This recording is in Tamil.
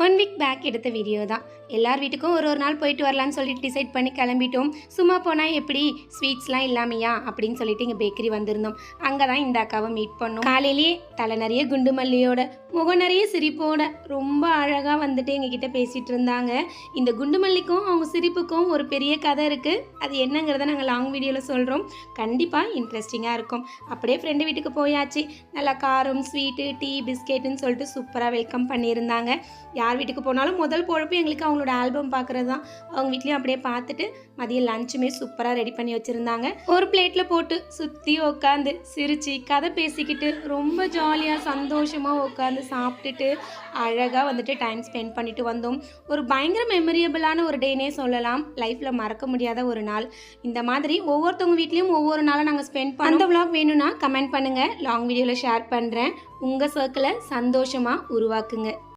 1 வீக் பேக் எடுத்த வீடியோ தான். எல்லார் வீட்டுக்கும் ஒரு நாள் போயிட்டு வரலான்னு சொல்லிட்டு டிசைட் பண்ணி கிளம்பிட்டோம். சும்மா போனால் எப்படி ஸ்வீட்ஸ்லாம் இல்லாமையா அப்படின்னு சொல்லிட்டு இங்கே பேக்கரி வந்திருந்தோம். அங்கே தான் இந்த அக்காவை மீட் பண்ணோம். காலையிலேயே தலை நிறைய குண்டு மல்லியோட, முகம் நிறைய சிரிப்போட ரொம்ப அழகாக வந்துட்டு எங்ககிட்ட பேசிகிட்டு இருந்தாங்க. இந்த குண்டு மல்லிக்கும் அவங்க சிரிப்புக்கும் ஒரு பெரிய கதை இருக்குது. அது என்னங்கிறத நாங்கள் லாங் வீடியோவில் சொல்கிறோம். கண்டிப்பாக இன்ட்ரெஸ்டிங்காக இருக்கும். அப்படியே ஃப்ரெண்டு வீட்டுக்கு போயாச்சு. நல்லா காரம், ஸ்வீட்டு, டீ, பிஸ்கெட்டுன்னு சொல்லிட்டு சூப்பராக வெல்கம் பண்ணியிருந்தாங்க. யார் வீட்டுக்கு போனாலும் முதல் பொழப்பு எங்களுக்கு அவங்களோட ஆல்பம் பார்க்குறது தான். அவங்க வீட்லேயும் அப்படியே பார்த்துட்டு மதியம் லஞ்சுமே சூப்பராக ரெடி பண்ணி வச்சுருந்தாங்க. ஒரு பிளேட்டில் போட்டு சுற்றி உட்காந்து சிரித்து கதை பேசிக்கிட்டு ரொம்ப ஜாலியாக சந்தோஷமாக உட்காந்து சாப்பிட்டுட்டு அழகாக வந்துட்டு டைம் ஸ்பெண்ட் பண்ணிட்டு வந்தோம். ஒரு பயங்கர மெமரியபிளான ஒரு டேனே சொல்லலாம். லைஃப்பில் மறக்க முடியாத ஒரு நாள். இந்த மாதிரி ஒவ்வொருத்தவங்க வீட்லேயும் ஒவ்வொரு நாளும் நாங்கள் ஸ்பெண்ட் பண்ண. அந்த vlog வேணும்னா கமெண்ட் பண்ணுங்கள். லாங் வீடியோவில் ஷேர் பண்ணுறேன். உங்கள் சர்க்கிளை சந்தோஷமாக உருவாக்குங்க.